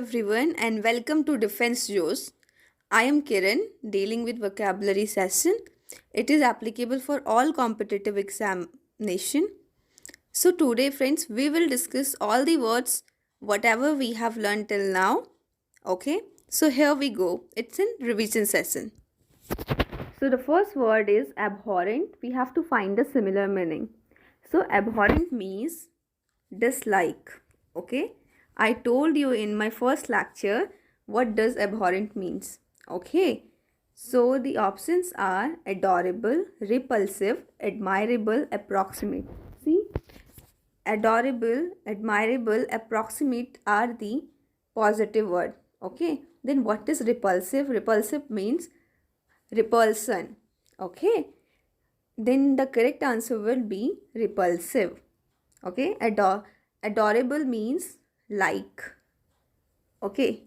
Everyone and welcome to Defense Joes. I am Kiran dealing with vocabulary session. It is applicable for all competitive examination. So today friends we will discuss all the words whatever we have learned till now. Okay? So here we go. It's in revision session. So the first word is abhorrent. We have to find a similar meaning. So abhorrent means dislike. Okay, I told you in my first lecture what does abhorrent means. Okay, so the options are adorable, repulsive, admirable, approximate. See, adorable, admirable, approximate are the positive word. Okay, then what is repulsive? Repulsive means repulsion. Okay, then the correct answer will be repulsive. Okay, adorable means like. Okay,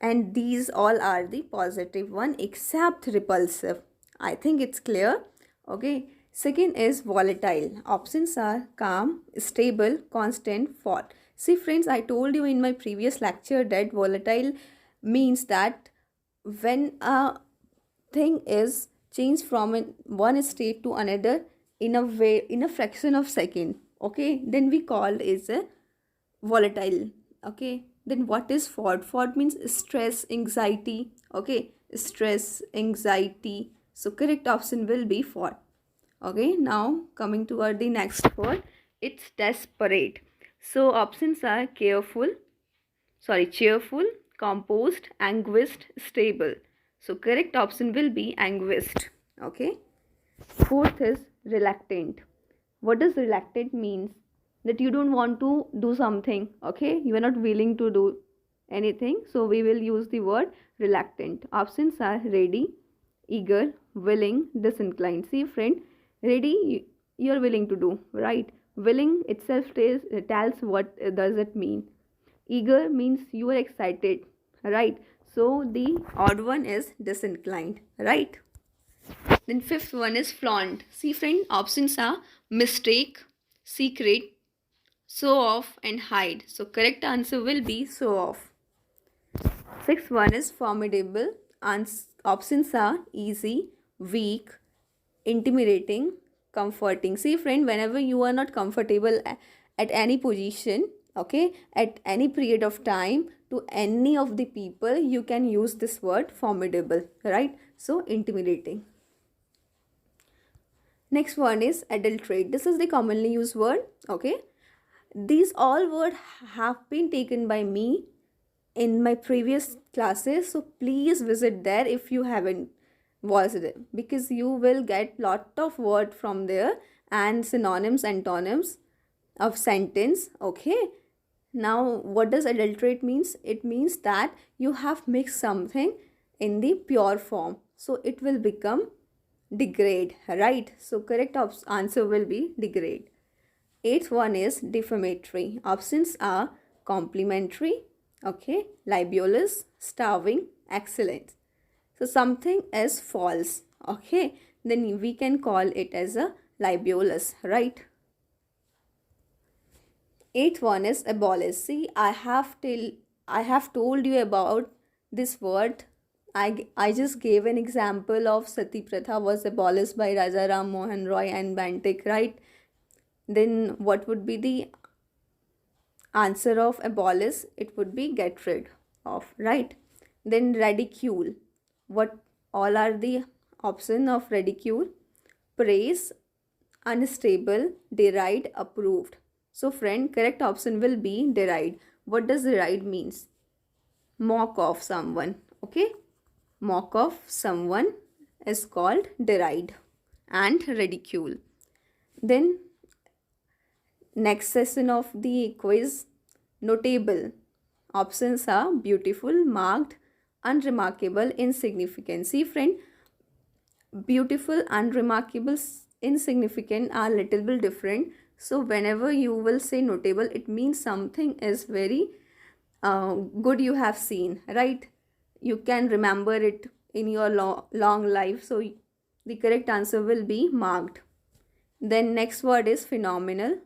and these all are the positive one except repulsive. I think it's clear. Okay, second is volatile. Options are calm, stable, constant, fought. See friends, I told you in my previous lecture that volatile means that when a thing is changed from one state to another in a way, in a fraction of second, okay, then we call is a volatile. Okay, then what is fought? Fought means stress, anxiety. Okay, stress, anxiety. So correct option will be fought. Okay, now coming toward the next word, it's desperate. So options are cheerful, composed, anguished, stable. So correct option will be anguished. Okay. Fourth is reluctant. What does reluctant means? That you don't want to do something. Okay, you are not willing to do anything. So we will use the word reluctant. Options are ready, eager, willing, disinclined. See friend, ready you are willing to do, right? Willing itself tells what does it mean. Eager means you are excited, right? So the odd one is disinclined, right? Then fifth one is flaunt. See friend, options are mistake, secret, show off and hide. So correct answer will be show off. Sixth one is formidable. Options are easy, weak, intimidating, comforting. See friend, whenever you are not comfortable at any position, okay, at any period of time, to any of the people, you can use this word formidable, right? So intimidating. Next one is adulterate. This is the commonly used word. Okay, these all words have been taken by me in my previous classes, so please visit there if you haven't watched it, because you will get lot of word from there and synonyms, antonyms of sentence. Okay, now what does adulterate means? It means that you have mixed something in the pure form, so it will become degrade, right? So correct answer will be degrade. Eighth one is defamatory. Options are complimentary, okay, libelous, starving, excellent. So something is false, okay, then we can call it as a libelous, right? Eighth one is abolish. See, I have told you about this word. I just gave an example of Sati Pratha was abolished by Raja Ram Mohan Roy and Bantik, right? Then what would be the answer of abolish? It would be get rid of, right? Then ridicule. What all are the option of ridicule? Praise, unstable, deride, approved. So friend, correct option will be deride. What does deride means? Mock of someone. Okay, mock of someone is called deride and ridicule. Then next session of the quiz, notable. Options are beautiful, marked, unremarkable, insignificant. See friend, beautiful, unremarkable, insignificant are little bit different. So whenever you will say notable, it means something is very good you have seen, right? You can remember it in your long life. So the correct answer will be marked. Then next word is phenomenal.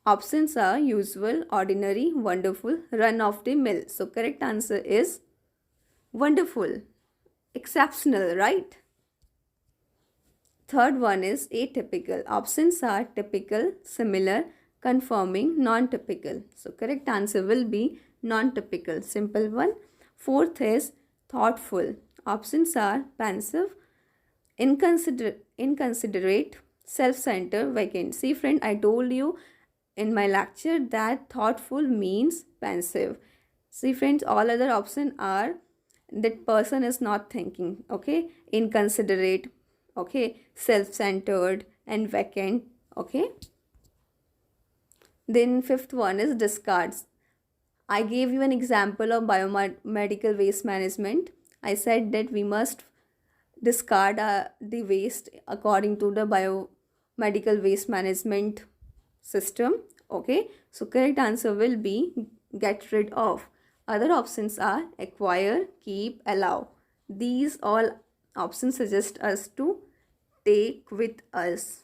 Options are usual, ordinary, wonderful, run of the mill. So correct answer is wonderful, exceptional, right? Third one is atypical. Options are typical, similar, conforming, non-typical. So correct answer will be non-typical. Simple one. Fourth is thoughtful. Options are pensive, inconsiderate, self-centered, vacant. See friend, I told you in my lecture that thoughtful means pensive. See friends, all other options are that person is not thinking, okay? Inconsiderate, okay? Self-centered and vacant, okay? Then fifth one is discards. I gave you an example of biomedical waste management. I said that we must discard the waste according to the biomedical waste management system. Okay, so correct answer will be get rid of. Other options are acquire, keep, allow. These all options suggest us to take with us,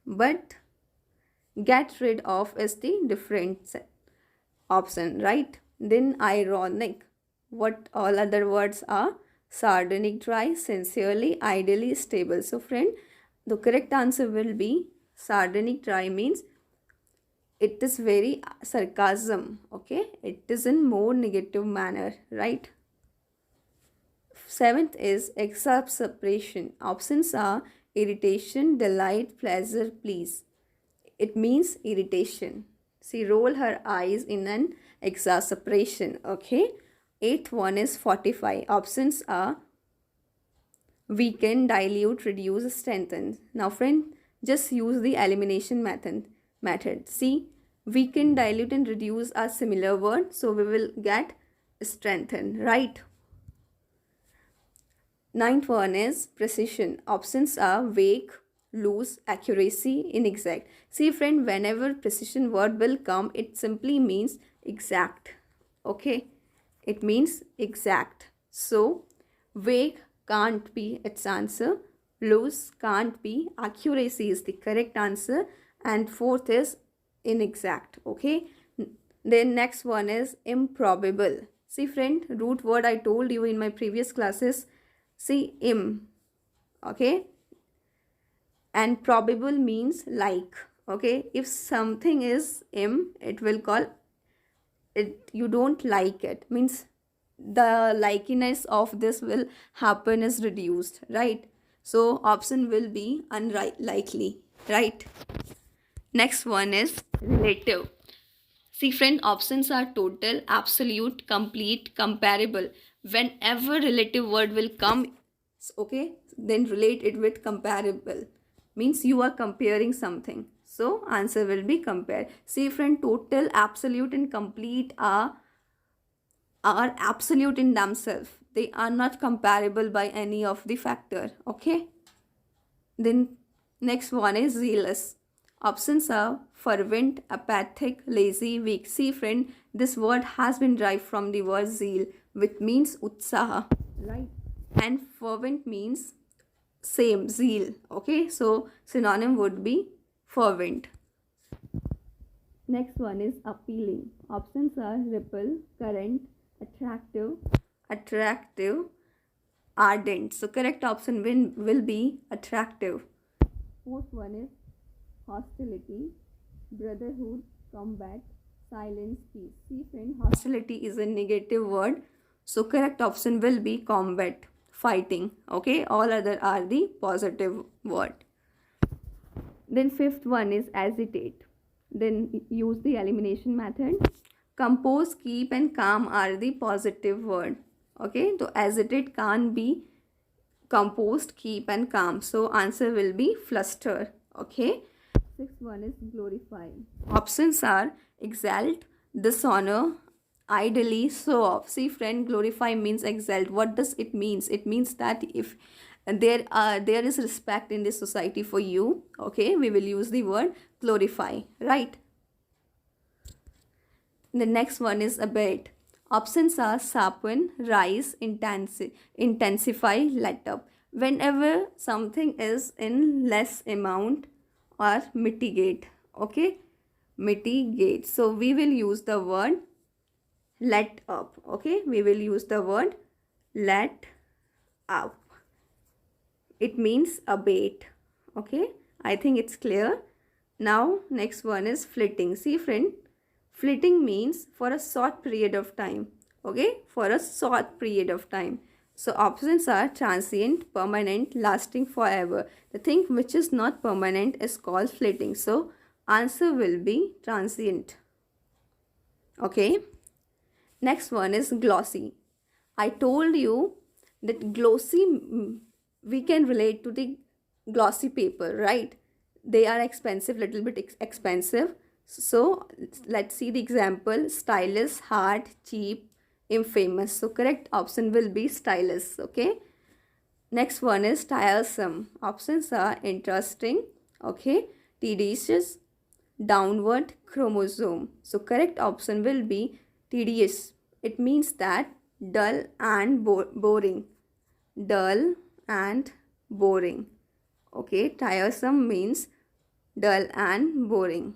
but get rid of is the different option, right? Then ironic. What all other words are? Sardonic, dry, sincerely, ideally, stable. So friend, the correct answer will be sardonic, dry means it is very sarcasm, okay? It is in more negative manner, right? Seventh is exasperation. Options are irritation, delight, pleasure, please. It means irritation. She rolled her eyes in an exasperation, okay? Eighth one is fortify. Options are weaken, dilute, reduce, strengthen. Now friend, just use the elimination method. See, weaken, dilute and reduce are similar words, so we will get strengthen, right? Ninth one is precision. Options are vague, loose, accuracy, inexact. See friend, whenever precision word will come, it simply means exact, okay? It means exact. So vague can't be its answer, loose can't be, accuracy is the correct answer, and fourth is inexact, okay? Then next one is improbable. See friend, root word I told you in my previous classes, see okay? And probable means like, okay? If something is it will call it, you don't like it, means the likeness of this will happen is reduced, right? So option will be unlikely, right? Next one is relative. See friend, options are total, absolute, complete, comparable. Whenever relative word will come, okay, then relate it with comparable, means you are comparing something. So answer will be compare. See friend, total, absolute and complete are absolute in themselves. They are not comparable by any of the factor, okay? Then next one is zealous. Options are fervent, apathic, lazy, weak. See friend, this word has been derived from the word zeal, which means utsaha, right? And fervent means same, zeal, okay? So synonym would be fervent. Next one is appealing. Options are ripple, current, attractive, ardent. So correct option will be attractive. Fourth one is hostility, brotherhood, combat, silence, peace. See friend, hostility is a negative word, so correct option will be combat, fighting, okay? All other are the positive word. Then fifth one is agitate. Then use the elimination method. Compose, keep and calm are the positive word, okay? So agitate can't be composed, keep and calm, so answer will be fluster, okay? Sixth one is glorify. Options are exalt, dishonor, idly, show off. See friend, glorify means exalt. What does it means? It means that if there is respect in this society for you, okay, we will use the word glorify, right? The next one is abate. Options are sharpen, rise, intensify, let up. Whenever something is in less amount or mitigate. Okay, mitigate. So we will use the word let up. Okay, we will use the word let up. It means abate. Okay, I think it's clear. Now next one is flitting. See friend, flitting means for a short period of time. Okay, for a short period of time. So options are transient, permanent, lasting forever. The thing which is not permanent is called flitting. So answer will be transient. Okay, next one is glossy. I told you that glossy, we can relate to the glossy paper, right? They are expensive, little bit expensive. So let's see the example: stylish, hard, cheap, infamous. So correct option will be stylish. Okay. Next one is tiresome. Options are interesting, okay, tedious, downward chromosome. So correct option will be tedious. It means that dull and boring. Dull and boring. Okay, tiresome means dull and boring.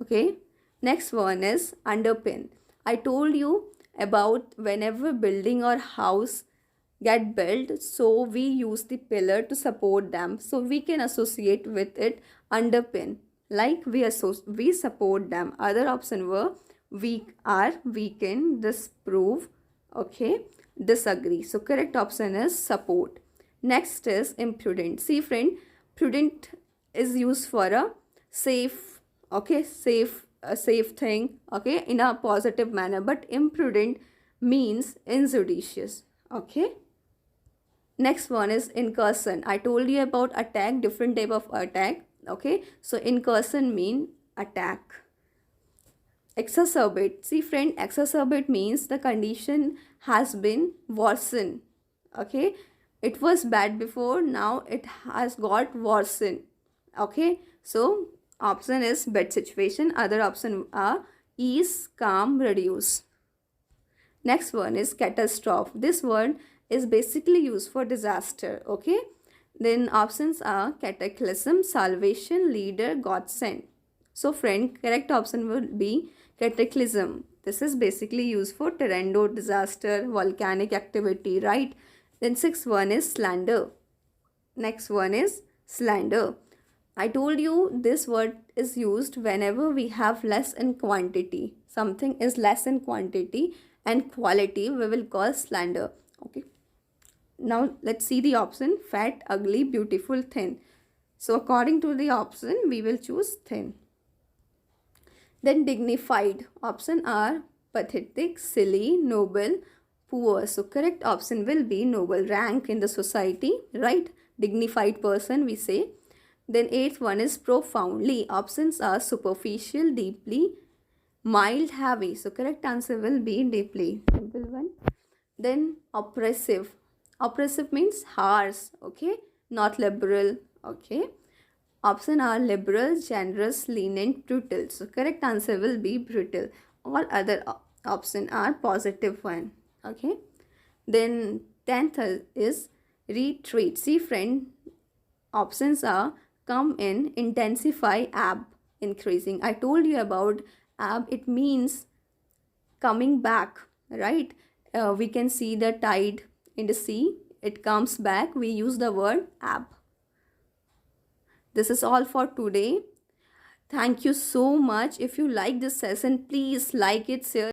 Okay, next one is underpin. I told you about whenever building or house get built, so we use the pillar to support them, so we can associate with it underpin, like we support them. Other option were weak are weaken, disprove, okay, disagree. So correct option is support. Next is imprudent. See friend, prudent is used for a safe, okay, a safe thing, okay, in a positive manner, but imprudent means injudicious. Okay, next one is incursion. I told you about attack, different type of attack. Okay, so incursion mean attack. Exacerbate. See friend, exacerbate means the condition has been worsened. Okay, it was bad before, now it has got worsened. Okay, so option is bad situation. Other option are ease, calm, reduce. Next one is catastrophe. This word is basically used for disaster. Okay, then options are cataclysm, salvation, leader, godsend. So friend, correct option would be cataclysm. This is basically used for tornado, disaster, volcanic activity, right? Then sixth one is slander. Next one is slander. I told you this word is used whenever we have less in quantity. Something is less in quantity and quality, we will call slander. Okay. Now let's see the option: fat, ugly, beautiful, thin. So according to the option, we will choose thin. Then dignified. Option are pathetic, silly, noble, poor. So correct option will be noble, rank in the society, right? Dignified person we say. Then eighth one is profoundly. Options are superficial, deeply, mild, heavy. So correct answer will be deeply. Simple one. Then oppressive. Oppressive means harsh, okay, not liberal. Okay. Option are liberal, generous, lenient, brutal. So correct answer will be brutal. All other option are positive one. Okay. Then 10th is retreat. See friend, options are come in, intensify, ebb, increasing. I told you about ebb. It means coming back, right? We can see the tide in the sea. It comes back. We use the word ebb. This is all for today. Thank you so much. If you like this session, please like it, share